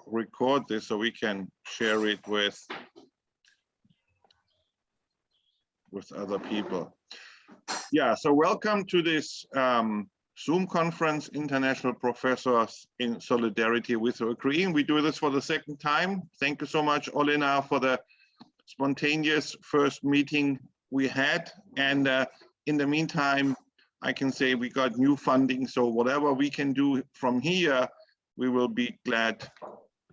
record this so we can share it with other people. Yeah, so welcome to this Zoom conference, International Professors in Solidarity with Ukraine. We do this for the second time. Thank you so much, Olena, for the spontaneous first meeting we had. And in the meantime, I can say we got new funding. So whatever we can do from here, we will be glad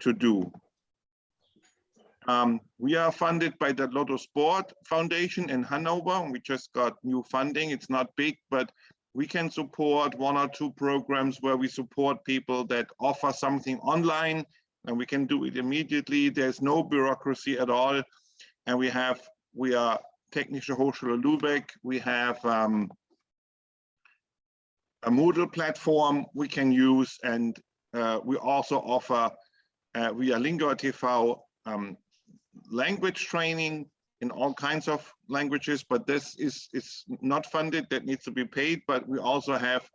to do. We are funded by the Lotto Sport Foundation in Hanover. We just got new funding. It's not big, but we can support 1 or 2 programs where we support people that offer something online, and we can do it immediately. There's no bureaucracy at all. And we are Technische Hochschule Lübeck. We have a Moodle platform we can use, and we also offer via Lingua TV language training in all kinds of languages, but this is not funded, that needs to be paid. But we also have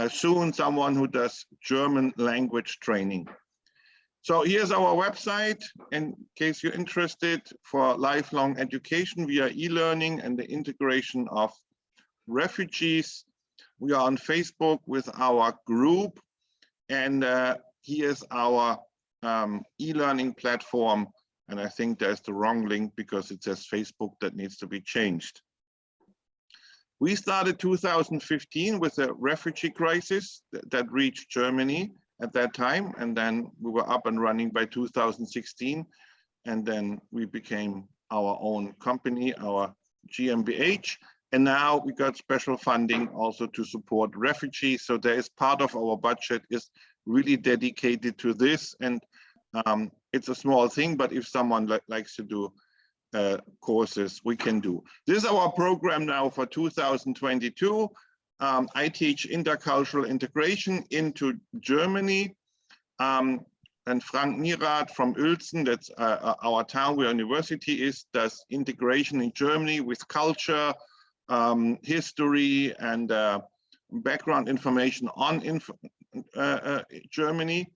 soon someone who does German language training. So here's our website in case you're interested for lifelong education via e-learning and the integration of refugees. We are on Facebook with our group, and here's our e-learning platform. And I think there's the wrong link because it says Facebook, that needs to be changed. We started 2015 with a refugee crisis that reached Germany at that time. And then we were up and running by 2016. And then we became our own company, our gmbH. And now we got special funding also to support refugees. So there is part of our budget is really dedicated to this. And it's a small thing, but if someone likes to do courses, we can do. This is our program now for 2022. I teach intercultural integration into Germany. And Frank Nierat from Uelzen, that's our town where university is, does integration in Germany with culture, history, and background information on Germany.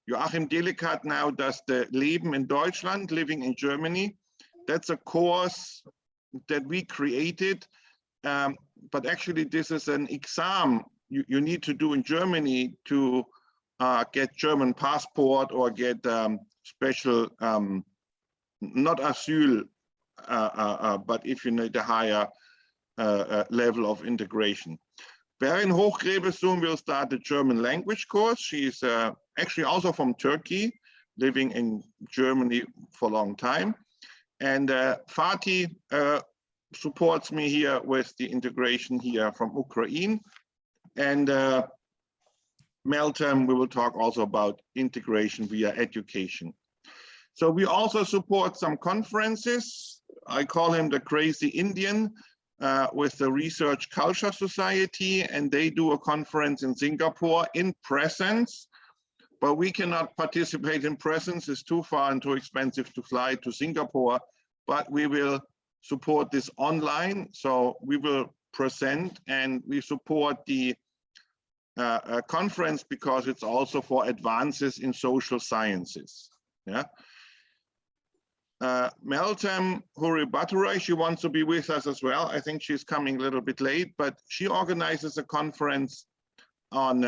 Joachim Delikat now does the Leben in Deutschland, living in Germany. That's a course that we created, but actually this is an exam you need to do in Germany to get German passport or get special, not asyl, but if you need a higher level of integration. Berin Hochgrebe soon will start a German language course. She's actually also from Turkey, living in Germany for a long time. And Fatih supports me here with the integration here from Ukraine. And Meltem, we will talk also about integration via education. So we also support some conferences. I call him the Crazy Indian. With the Research Culture Society, and they do a conference in Singapore in presence, but we cannot participate in presence. It's too far and too expensive to fly to Singapore, but we will support this online. So we will present, and we support the conference because it's also for advances in social sciences. Yeah. Meltem Huribaturai, she wants to be with us as well. I think she's coming a little bit late, but she organizes a conference on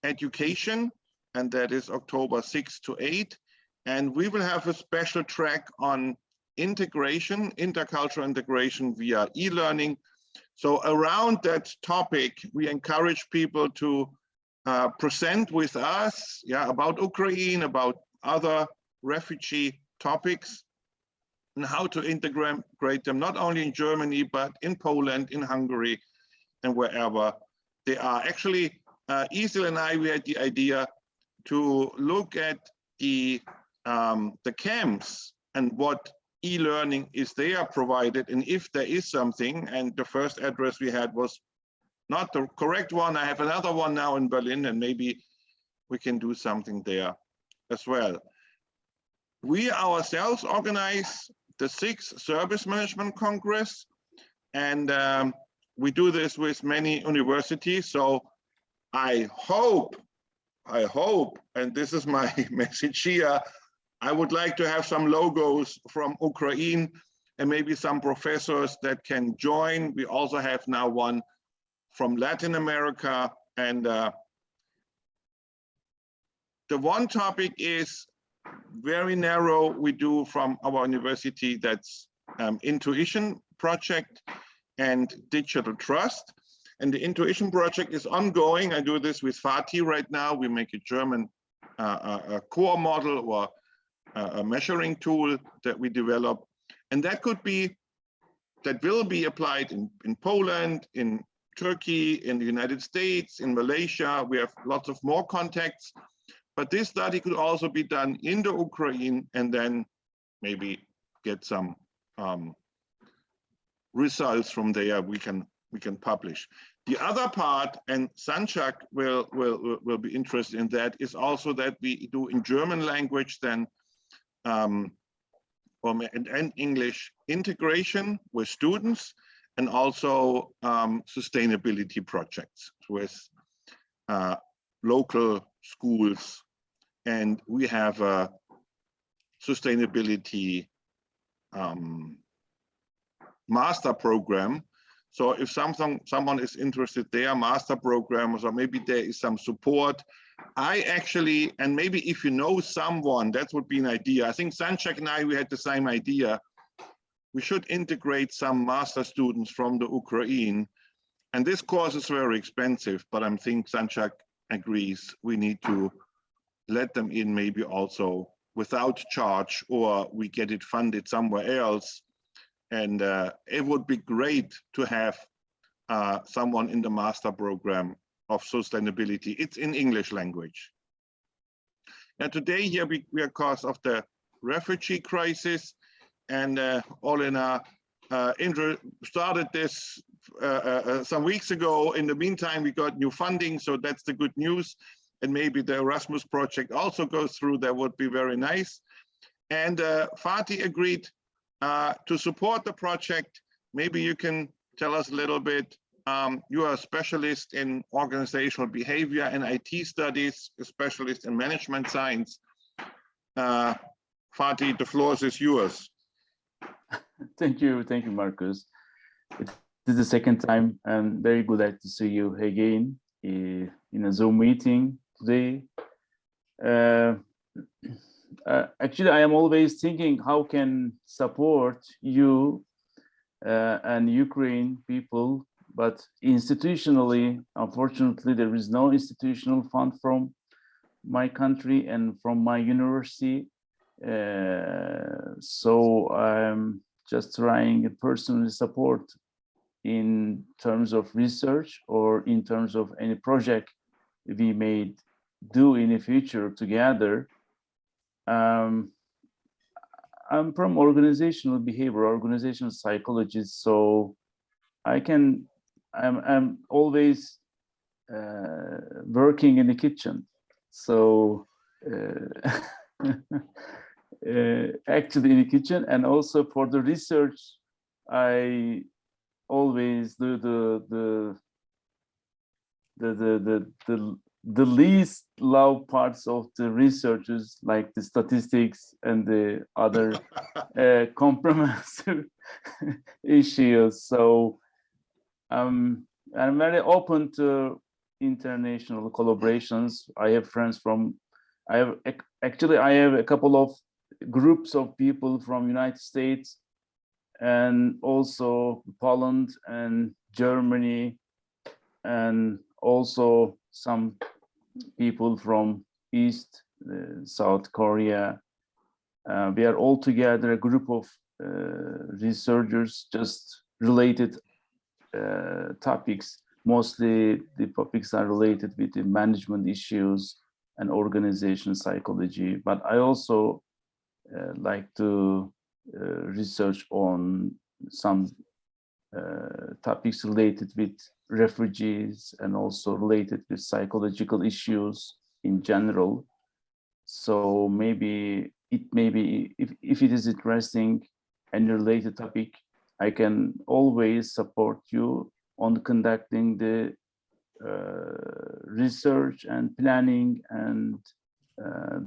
education, and that is October 6 to 8. And we will have a special track on integration, intercultural integration via e-learning. So around that topic, we encourage people to present with us, yeah, about Ukraine, about other refugee topics, and how to integrate them, not only in Germany, but in Poland, in Hungary, and wherever they are. Actually, Isel and I, we had the idea to look at the camps and what e-learning is there provided, and if there is something. And the first address we had was not the correct one. I have another one now in Berlin, and maybe we can do something there as well. We ourselves organize the 6th Service Management Congress, and we do this with many universities. So I hope I hope, and this is my message here, I would like to have some logos from Ukraine and maybe some professors that can join. We also have now one from Latin America. And the one topic is very narrow. We do from our university, that's Intuition project and digital trust. And the Intuition project is ongoing. I do this with Fatih right now. We make a German a core model or a measuring tool that we develop. And that could be, that will be applied in Poland, in Turkey, in the United States, in Malaysia. We have lots of more contacts. But this study could also be done in the Ukraine and then maybe get some results from there we can publish. The other part, and Sanchak will be interested in that, is also that we do in German language then and English integration with students, and also sustainability projects with local schools. And we have a sustainability master program. So if someone is interested, they are master programmers, or maybe there is some support. I actually, and maybe if you know someone, that would be an idea. I think Sanchak and I, we had the same idea. We should integrate some master students from the Ukraine. And this course is very expensive, but I think Sanchak agrees we need to let them in maybe also without charge, or we get it funded somewhere else. And it would be great to have someone in the master program of sustainability. It's in English language. Now today here we are because of the refugee crisis, and Olena started this some weeks ago. In the meantime, we got new funding, so that's the good news. And maybe the Erasmus project also goes through. That would be very nice. And Fatih agreed to support the project. Maybe you can tell us a little bit. You are a specialist in organizational behavior and IT studies, a specialist in management science. Fatih, the floor is yours. Thank you, Marcus. It is the second time, and very glad to see you again in a Zoom meeting today. Actually, I am always thinking how can support you and Ukraine people, but institutionally, unfortunately, there is no institutional fund from my country and from my university. So I'm just trying to personally support in terms of research or in terms of any project we may do in the future together. I'm from organizational behavior, organizational psychology, so I'm always working in the kitchen. So actually in the kitchen, and also for the research, I always do the least loved parts of the researches, like the statistics and the other comprehensive issues. So I'm very open to international collaborations. I have friends from, I have a couple of groups of people from United States, and also Poland and Germany, and also some people from East, South Korea. We are all together a group of researchers, just related topics. Mostly the topics are related with the management issues and organization psychology, but I also like to research on some topics related with refugees and also related with psychological issues in general. So maybe if it is interesting and related topic, I can always support you on conducting the research and planning and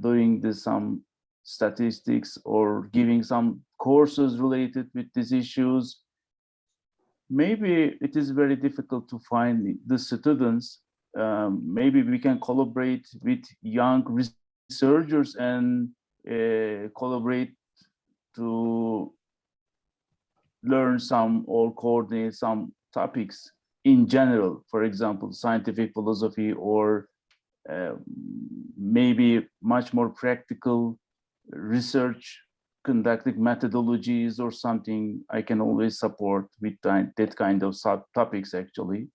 doing some statistics or giving some courses related with these issues. Maybe it is very difficult to find the students. Maybe we can collaborate with young researchers and collaborate to learn some or coordinate some topics in general, for example, scientific philosophy, or maybe much more practical research conducting methodologies or something. I can always support with that kind of topics, actually.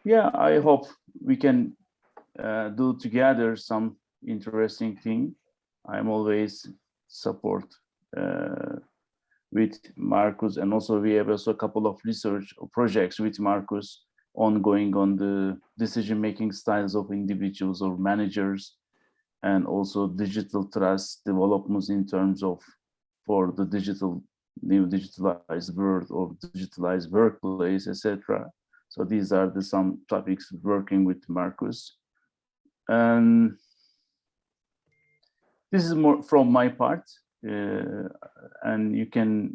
Yeah, I hope we can do together some interesting thing. I'm always support with Marcus, and also we have also a couple of research projects with Marcus ongoing on the decision-making styles of individuals or managers, and also digital trust developments in terms of for the new digitalized world or digitalized workplace, etc. So these are some topics working with Marcus. And this is more from my part, and you can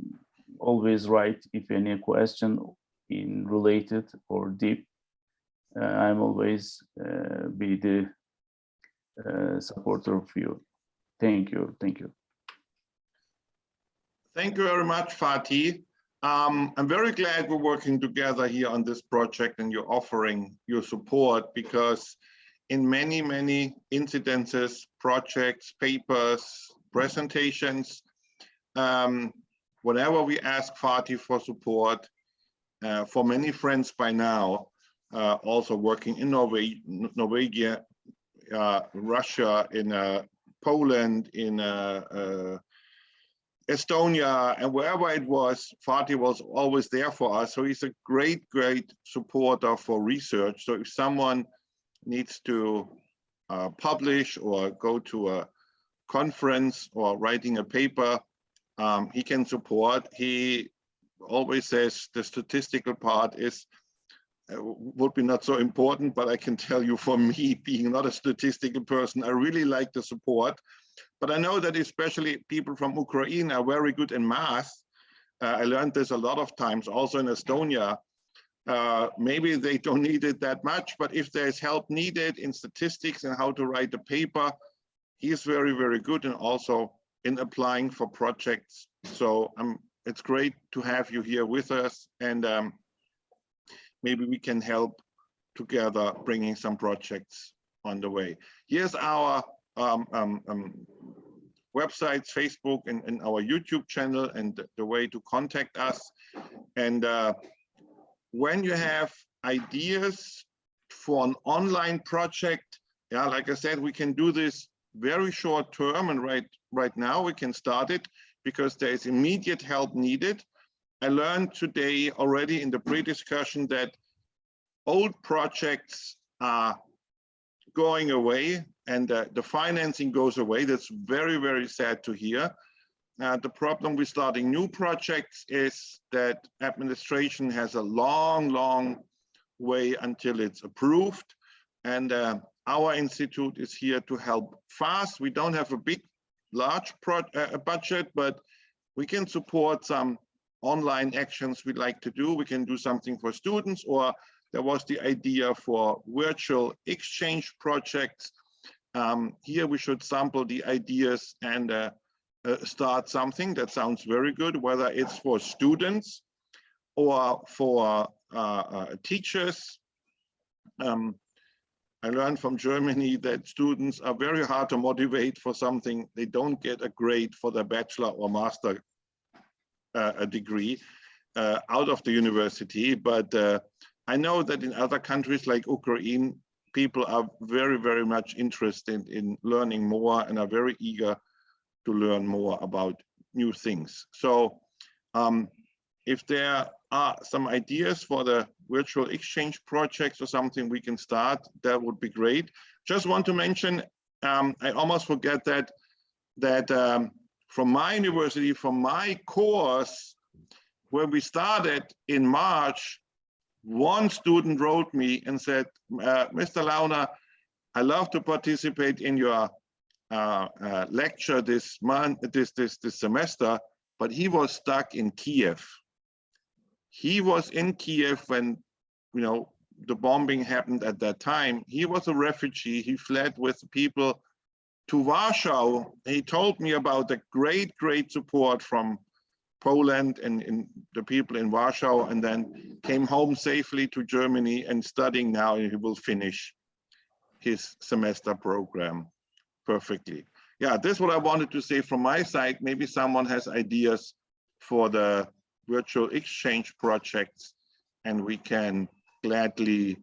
always write if any question in related or deep. I'm always be the supporter of you. Thank you. Thank you. Thank you very much, Fatih. I'm very glad we're working together here on this project and you're offering your support, because in many, many incidences, projects, papers, presentations, whenever we ask Fatih for support, for many friends by now, also working in Norway, Russia, in Poland, in Estonia, and wherever it was, Fatih was always there for us. So he's a great, great supporter for research. So if someone needs to publish or go to a conference or writing a paper, he can support. He always says the statistical part is would be not so important, but I can tell you, for me, being not a statistical person, I really like the support. But I know that especially people from Ukraine are very good in math. I learned this a lot of times, also in Estonia. Maybe they don't need it that much, but if there's help needed in statistics and how to write a paper, he's very, very good, and also in applying for projects. So it's great to have you here with us, and maybe we can help together bringing some projects on the way. Here's our websites, Facebook, and our YouTube channel, and the way to contact us. And when you have ideas for an online project, yeah, like I said, we can do this very short term, and right now we can start it because there is immediate help needed. I learned today already in the pre-discussion that old projects are going away, and the financing goes away. That's very, very sad to hear. The problem with starting new projects is that administration has a long, long way until it's approved. And our institute is here to help fast. We don't have a big, large budget, but we can support some online actions we'd like to do. We can do something for students, or there was the idea for virtual exchange projects. Here we should sample the ideas and start something that sounds very good, whether it's for students or for teachers. I learned from Germany that students are very hard to motivate for something. They don't get a grade for their bachelor or master degree out of the university. But I know that in other countries like Ukraine, people are very, very much interested in learning more and are very eager to learn more about new things. So if there are some ideas for the virtual exchange projects or something we can start, that would be great. Just want to mention, I almost forget that from my university, from my course, where we started in March, one student wrote me and said, Mr. Launer, I love to participate in your lecture this month, this semester, but he was stuck in Kiev. He was in Kiev when, you know, the bombing happened at that time. He was a refugee. He fled with people to Warsaw. He told me about the great support from Poland and the people in Warsaw, and then came home safely to Germany and studying now, and he will finish his semester program perfectly. Yeah, this is what I wanted to say from my side. Maybe someone has ideas for the virtual exchange projects, and we can gladly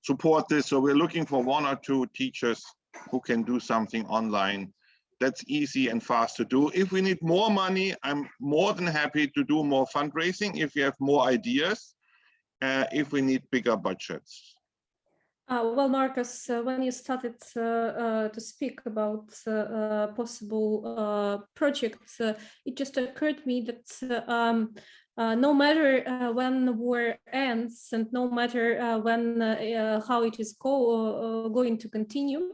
support this. So we're looking for 1 or 2 teachers who can do something online. That's easy and fast to do. If we need more money, I'm more than happy to do more fundraising if you have more ideas, if we need bigger budgets. Well, Marcus, when you started to speak about possible projects, it just occurred to me that no matter when the war ends and no matter when how it is going to continue,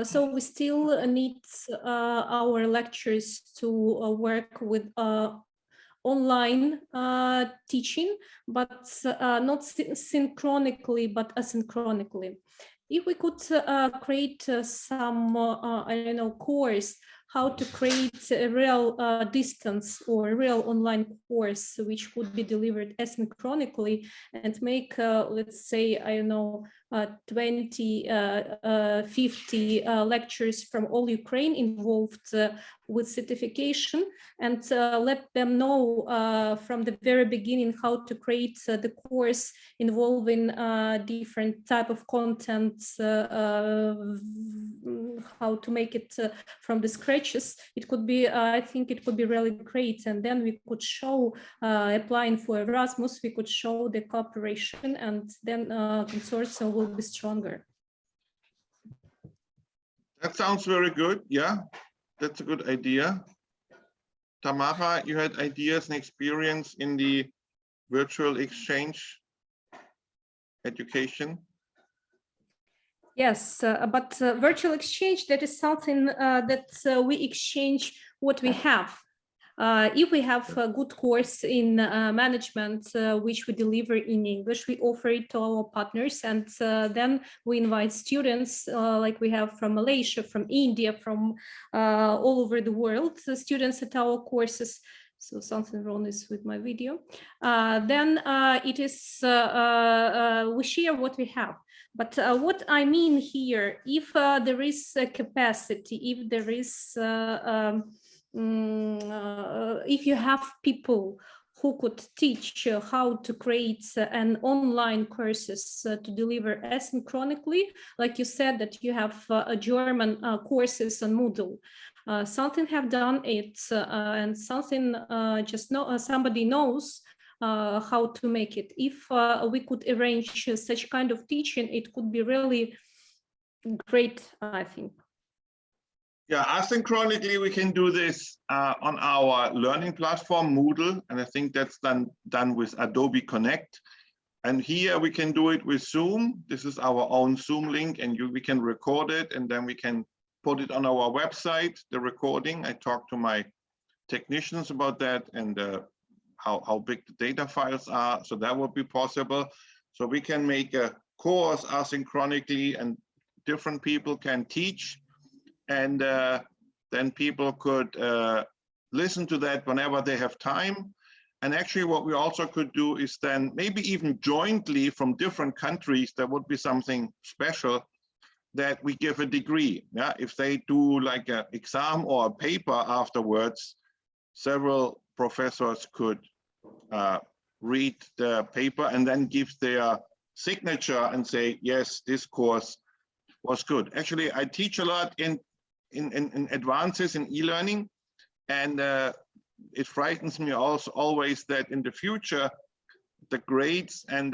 so we still need our lectures to work with online teaching, but not synchronically, but asynchronically. If we could create some, I don't know, course, how to create a real distance or a real online course which would be delivered asynchronically and make, let's say, I don't know, 20, 50 lectures from all Ukraine involved with certification, and let them know from the very beginning how to create the course involving different type of content, how to make it from the scratches. It could be, I think it could be really great. And then we could show, applying for Erasmus, we could show the cooperation, and then consortium will be stronger. That sounds very good. Yeah, that's a good idea. Tamara, you had ideas and experience in the virtual exchange education? Yes, but virtual exchange, that is something that we exchange what we have. If we have a good course in management, which we deliver in English, we offer it to our partners, and then we invite students like we have from Malaysia, from India, from all over the world, students at our courses. So something wrong is with my video. Then it is, we share what we have. But what I mean here, if there is a capacity, if there is, if you have people who could teach how to create an online courses to deliver asynchronically, like you said that you have German courses on Moodle. Something have done it, and something just know somebody knows how to make it. If we could arrange such kind of teaching, it could be really great, I think. Yeah, asynchronically, we can do this on our learning platform, Moodle, and I think that's done with Adobe Connect. And here we can do it with Zoom. This is our own Zoom link, and we can record it, and then we can put it on our website, the recording. I talked to my technicians about that, and how big the data files are, so that would be possible. So we can make a course asynchronically, and different people can teach, and then people could listen to that whenever they have time. And actually what we also could do is then maybe even jointly from different countries, there would be something special that we give a degree. Yeah, if they do like an exam or a paper afterwards, several professors could read the paper and then give their signature and say, yes, this course was good. Actually, I teach a lot in advances in e-learning, and it frightens me also always that in the future, the grades and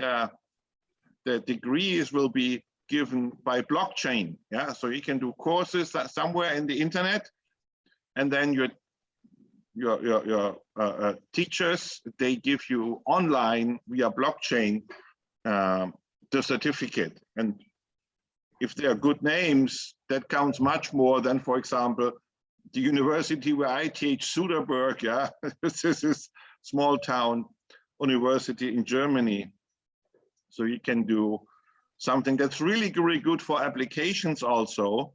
the degrees will be given by blockchain. Yeah, so you can do courses somewhere in the internet, and then teachers, they give you online via blockchain the certificate. And if they are good names, that counts much more than, for example, the university where I teach, Suderberg, yeah, this is small town university in Germany. So you can do something that's really, really good for applications also.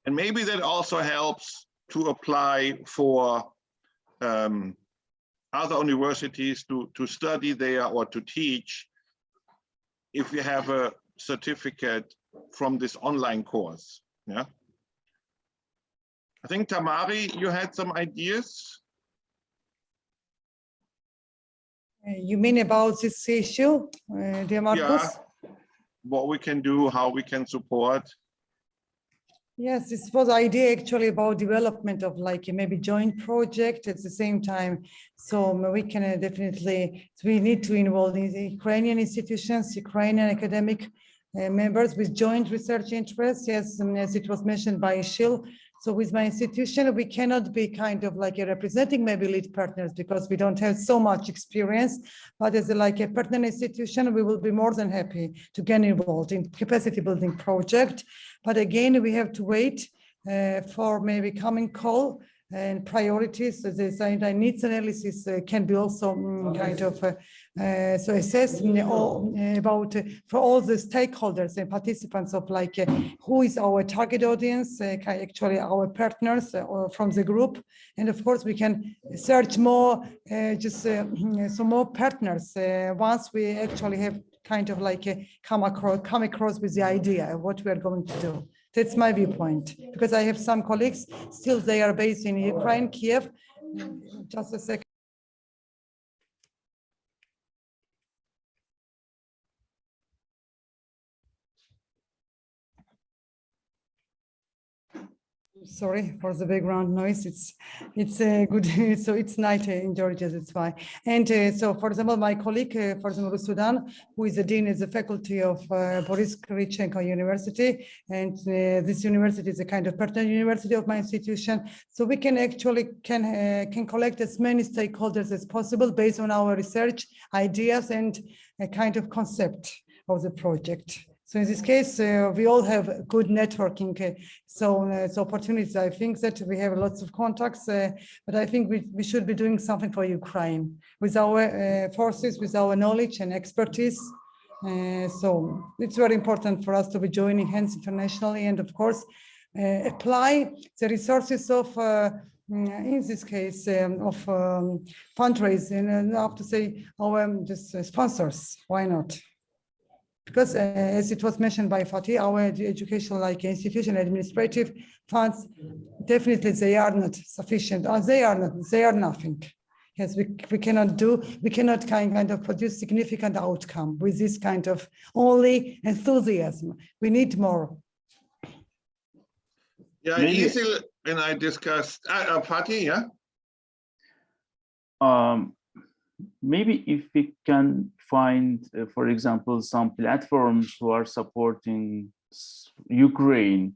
And maybe that also helps to apply for other universities to study there or to teach if you have a certificate from this online course. Yeah. I think Tamari, you had some ideas. You mean about this issue, dear Marcus? Yeah, what we can do, how we can support. Yes, this was idea actually about development of like maybe joint project at the same time. So we can definitely, we need to involve the Ukrainian institutions, Ukrainian academic members with joint research interests. Yes, as it was mentioned by Shil. So with my institution, we cannot be kind of like a representing maybe lead partners because we don't have so much experience, but as like a partner institution, we will be more than happy to get involved in capacity building project. But again, we have to wait for maybe coming call and priorities. So this needs analysis can be also kind of so assessed about for all the stakeholders and participants of like who is our target audience, actually our partners from the group, and of course we can search more some more partners once we actually have kind of like come across with the idea of what we are going to do. That's my viewpoint, because I have some colleagues, still they are based in Ukraine, Kiev. Just a second. Sorry for the background noise. It's good. So it's night in Georgia. That's why. And so, for example, my colleague, for example, Sudan, who is the dean of the faculty of Boris Kyrychenko University, and this university is a kind of partner university of my institution. So we can actually can collect as many stakeholders as possible based on our research ideas and a kind of concept of the project. So in this case, we all have good networking. So opportunities, I think that we have lots of contacts, but I think we should be doing something for Ukraine with our forces, with our knowledge and expertise. So it's very important for us to be joining hands internationally and of course, apply the resources of in this case of fundraising and I have to say our sponsors. Why not? Because as it was mentioned by Fatih, our educational like institution administrative funds, definitely they are not sufficient. They are nothing. Yes, we cannot kind of produce significant outcome with this kind of only enthusiasm. We need more. Yeah, Isil and I discussed, Fatih, yeah? Maybe if we can find, for example, some platforms who are supporting Ukraine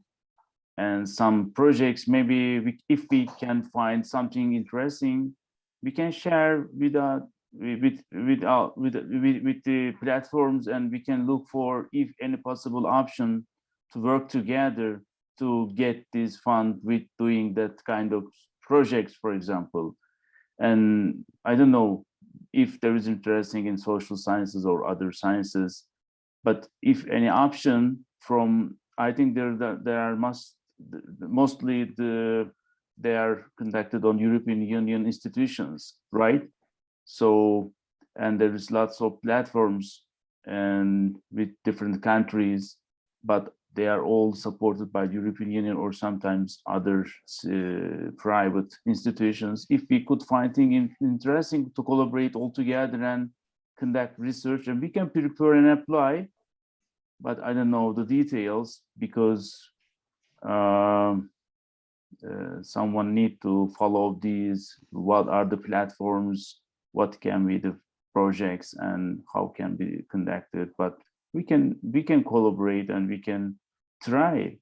and some projects, maybe if we can find something interesting, we can share with the platforms, and we can look for if any possible option to work together to get this fund with doing that kind of projects, for example. And I don't know if there is interesting in social sciences or other sciences, but if any option from, I think there are mostly they are conducted on European Union institutions, right? So, and there is lots of platforms and with different countries, but they are all supported by the European Union or sometimes other private institutions. If we could find things interesting to collaborate all together and conduct research, and we can prepare and apply, but I don't know the details because someone need to follow these, what are the platforms, what can be the projects and how can be conducted, but we can collaborate and we can try,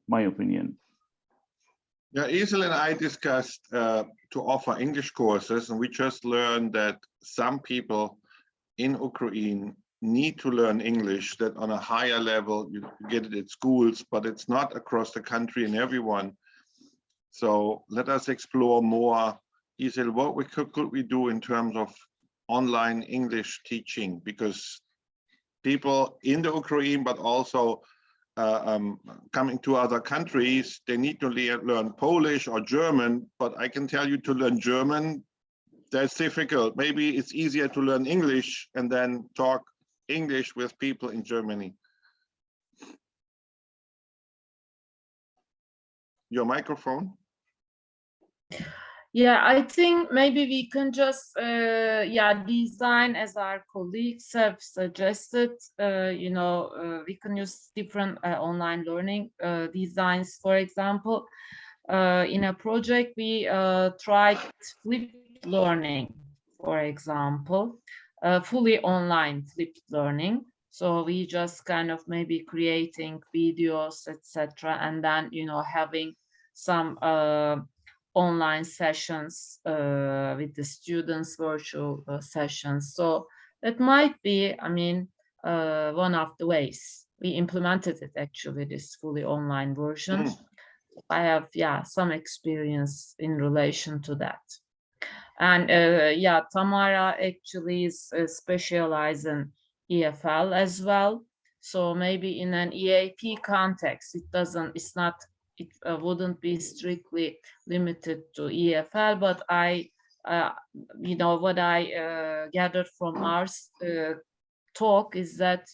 my opinion. Yeah, Isel and I discussed to offer English courses, and we just learned that some people in Ukraine need to learn English, that on a higher level, you get it at schools, but it's not across the country and everyone. So let us explore more. Isel, what could we do in terms of online English teaching? Because people in the Ukraine, but also coming to other countries, they need to learn Polish or German, but I can tell you to learn German, that's difficult. Maybe it's easier to learn English and then talk English with people in Germany. Your microphone. Yeah, I think maybe we can just design, as our colleagues have suggested, we can use different online learning designs. For example, in a project we tried flipped learning, for example, fully online flipped learning. So we just kind of maybe creating videos, etc., and then having some online sessions with the students, virtual sessions. So that might be, I mean, one of the ways we implemented it, actually, this fully online version. I have, some experience in relation to that. And Tamara actually is specialized in EFL as well. So maybe in an EAP context, it wouldn't be strictly limited to EFL, but what I gathered from our talk is that,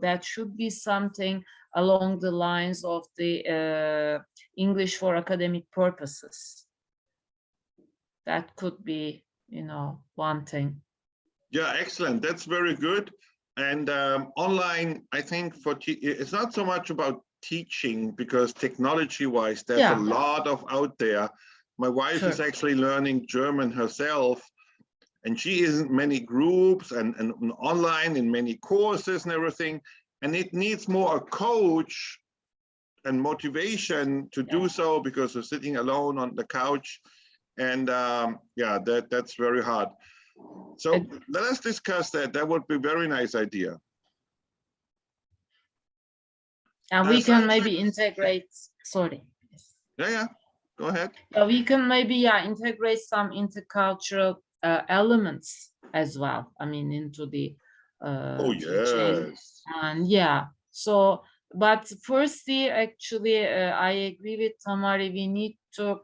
that should be something along the lines of the English for academic purposes. That could be, one thing. Yeah, excellent. That's very good. And online, I think it's not so much about teaching, because technology-wise, there's a lot of out there. My wife is actually learning German herself, and she is in many groups and online in many courses and everything. And it needs more a coach and motivation to do so, because we're sitting alone on the couch. And that's very hard. So let us discuss that. That would be a very nice idea. And we can maybe integrate, sorry. Yeah, go ahead. We can maybe, integrate some intercultural elements as well. I mean, into the teaching. And so, but firstly, actually, I agree with Tamari, we need to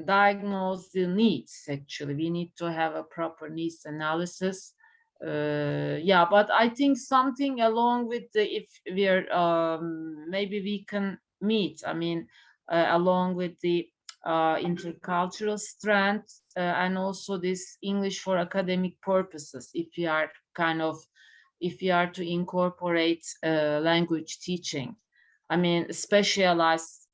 diagnose the needs. Actually, we need to have a proper needs analysis. But I think something along with if we're maybe we can meet, I mean, along with the intercultural strand and also this English for academic purposes, if we are to incorporate language teaching. I mean, specialized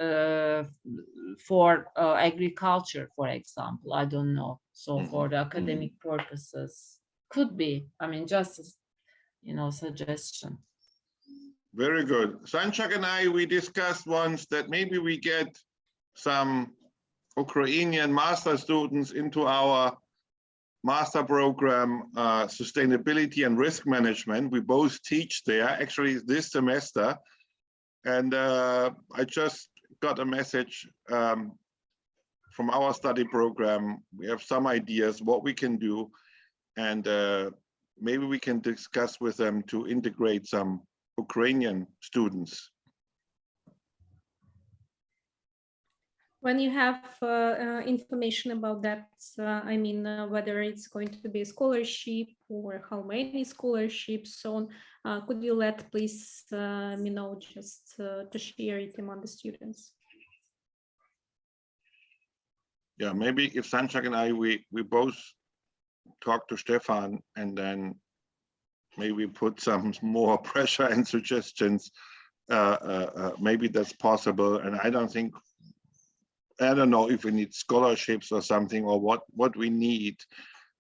for agriculture, for example, I don't know. So for the academic purposes. Could be, I mean, just, suggestion. Very good. Sanchak and I, we discussed once that maybe we get some Ukrainian master students into our master program, Sustainability and Risk Management. We both teach there, actually this semester. And I just got a message from our study program. We have some ideas what we can do. And maybe we can discuss with them to integrate some Ukrainian students. When you have information about that, I mean, whether it's going to be a scholarship or how many scholarships, so on, could you please me know, just to share it among the students? Yeah, maybe if Sanchak and I, we both talk to Stefan, and then maybe put some more pressure and suggestions. Maybe that's possible. And I don't know if we need scholarships or something, or what we need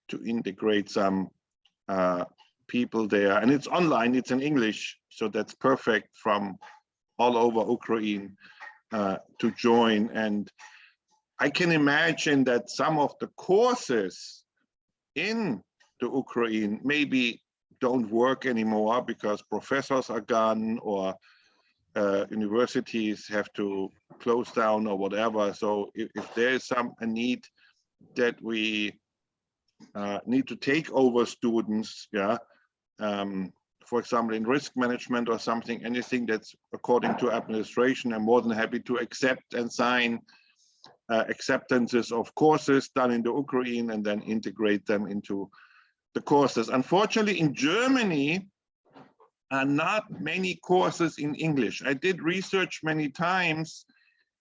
to integrate some people there. And it's online, it's in English, so that's perfect from all over Ukraine. to join. And I can imagine that some of the courses in the Ukraine maybe don't work anymore because professors are gone, or universities have to close down or whatever. So if there is a need that we need to take over students, yeah, for example, in risk management or something, anything that's according to administration, I'm more than happy to accept and sign acceptances of courses done in the Ukraine and then integrate them into the courses. Unfortunately, in Germany, are not many courses in English. I did research many times.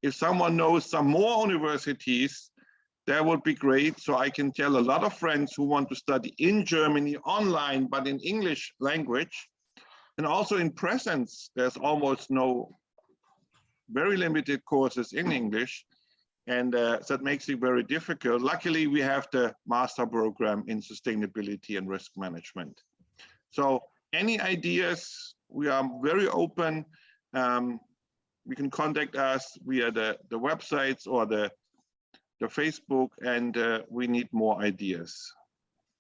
If someone knows some more universities, that would be great. So I can tell a lot of friends who want to study in Germany online, but in English language. And also in presence, there's almost no, very limited courses in English. And that makes it very difficult. Luckily, we have the master program in sustainability and risk management. So any ideas, we are very open. You can contact us via the websites or the Facebook, and we need more ideas.